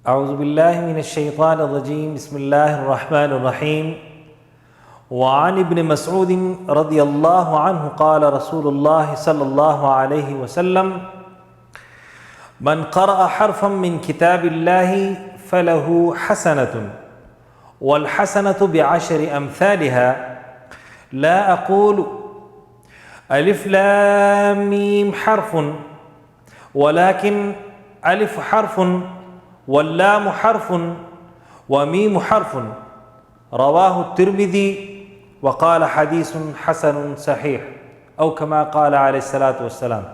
اعوذ باللہ من الشیطان الرجیم بسم اللہ الرحمن الرحیم وعن ابن مسعود رضی اللہ عنہ قال رسول اللہ صلی اللہ علیہ وسلم من قرأ حرفا من کتاب اللہ فلہ حسنة والحسنة بعشر امثالها لا اقول الف لام میم حرف ولكن الف حرف واللام حرف ومیم حرف رواہ الترمذی وقال حدیث حسن صحیح او کما قال علیہ الصلاۃ والسلام۔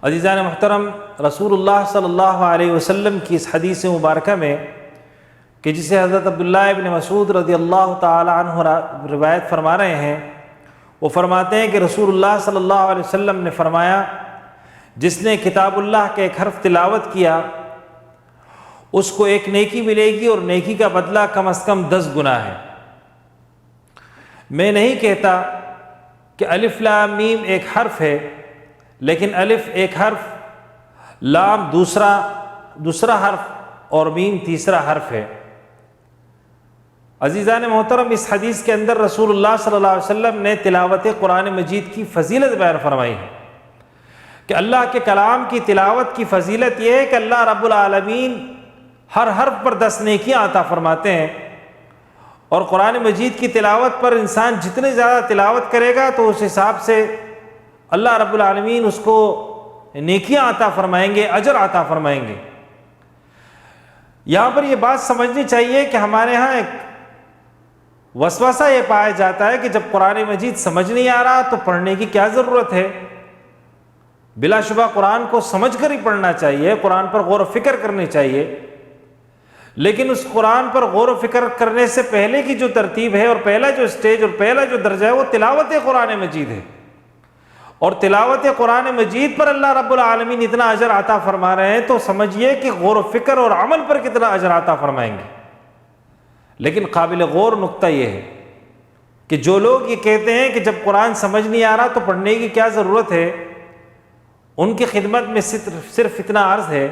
عزیزان محترم، رسول اللہ صلی اللہ علیہ وسلم کی اس حدیث مبارکہ میں کہ جسے حضرت عبداللہ ابن مسعود رضی اللہ تعالی عنہ روایت فرما رہے ہیں، وہ فرماتے ہیں کہ رسول اللہ صلی اللہ علیہ وسلم نے فرمایا، جس نے کتاب اللہ کے ایک حرف تلاوت کیا اس کو ایک نیکی ملے گی اور نیکی کا بدلہ کم از کم 10 گنا ہے۔ میں نہیں کہتا کہ الف لام میم ایک حرف ہے، لیکن الف ایک حرف، لام دوسرا حرف اور میم تیسرا حرف ہے۔ عزیزان محترم، اس حدیث کے اندر رسول اللہ صلی اللہ علیہ وسلم نے تلاوت قرآن مجید کی فضیلت بیان فرمائی ہے کہ اللہ کے کلام کی تلاوت کی فضیلت یہ ہے کہ اللہ رب العالمین ہر حرف پر 10 نیکیاں عطا فرماتے ہیں، اور قرآن مجید کی تلاوت پر انسان جتنے زیادہ تلاوت کرے گا تو اس حساب سے اللہ رب العالمین اس کو نیکیاں عطا فرمائیں گے، اجر عطا فرمائیں گے۔ یہاں پر یہ بات سمجھنی چاہیے کہ ہمارے ہاں ایک وسوسہ یہ پایا جاتا ہے کہ جب قرآن مجید سمجھ نہیں آ رہا تو پڑھنے کی کیا ضرورت ہے؟ بلا شبہ قرآن کو سمجھ کر ہی پڑھنا چاہیے، قرآن پر غور و فکر کرنی چاہیے، لیکن اس قرآن پر غور و فکر کرنے سے پہلے کی جو ترتیب ہے اور پہلا جو سٹیج اور پہلا جو درجہ ہے وہ تلاوت قرآن مجید ہے، اور تلاوت قرآن مجید پر اللہ رب العالمین اتنا اجر عطا فرما رہے ہیں تو سمجھیے کہ غور و فکر اور عمل پر کتنا اجر عطا فرمائیں گے۔ لیکن قابل غور نقطہ یہ ہے کہ جو لوگ یہ کہتے ہیں کہ جب قرآن سمجھ نہیں آ رہا تو پڑھنے کی کیا ضرورت ہے، ان کی خدمت میں صرف اتنا عرض ہے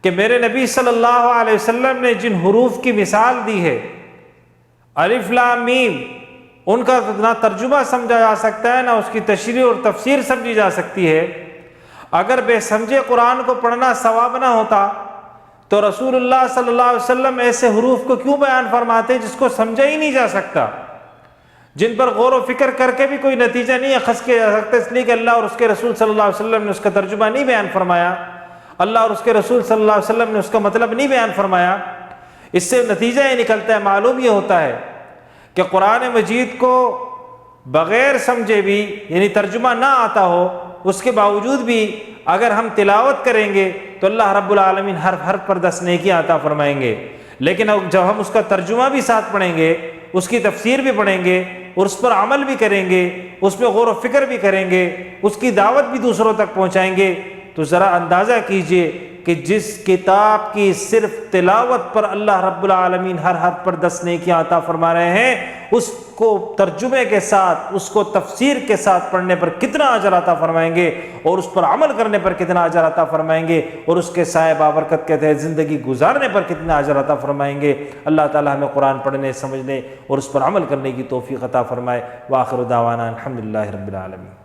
کہ میرے نبی صلی اللہ علیہ وسلم نے جن حروف کی مثال دی ہے، الف لام میم، ان کا نہ ترجمہ سمجھا جا سکتا ہے نہ اس کی تشریح اور تفسیر سمجھی جا سکتی ہے۔ اگر بے سمجھے قرآن کو پڑھنا ثواب نہ ہوتا تو رسول اللہ صلی اللہ علیہ وسلم ایسے حروف کو کیوں بیان فرماتے جس کو سمجھا ہی نہیں جا سکتا، جن پر غور و فکر کر کے بھی کوئی نتیجہ نہیں اخذ کیا جا سکتا، اس لیے کہ اللہ اور اس کے رسول صلی اللہ علیہ وسلم نے اس کا ترجمہ نہیں بیان فرمایا، اللہ اور اس کے رسول صلی اللہ علیہ وسلم نے اس کا مطلب نہیں بیان فرمایا۔ اس سے نتیجہ یہ نکلتا ہے، معلوم یہ ہوتا ہے کہ قرآن مجید کو بغیر سمجھے بھی، یعنی ترجمہ نہ آتا ہو، اس کے باوجود بھی اگر ہم تلاوت کریں گے تو اللہ رب العالمین ہر حرف پر 10 نیکیاں عطا فرمائیں گے۔ لیکن جب ہم اس کا ترجمہ بھی ساتھ پڑھیں گے، اس کی تفسیر بھی پڑھیں گے اور اس پر عمل بھی کریں گے، اس پہ غور و فکر بھی کریں گے، اس کی دعوت بھی دوسروں تک پہنچائیں گے، تو ذرا اندازہ کیجئے کہ جس کتاب کی صرف تلاوت پر اللہ رب العالمین ہر حرف پر 10 نیکیاں عطا فرما رہے ہیں، اس کو ترجمے کے ساتھ، اس کو تفسیر کے ساتھ پڑھنے پر کتنا اجر عطا فرمائیں گے، اور اس پر عمل کرنے پر کتنا اجر عطا فرمائیں گے، اور اس کے سائے بابرکت کے تحت زندگی گزارنے پر کتنا اجر عطا فرمائیں گے۔ اللہ تعالی ہمیں قرآن پڑھنے، سمجھنے اور اس پر عمل کرنے کی توفیق عطا فرمائے۔ وآخر دعوانا الحمدللہ رب العالمین۔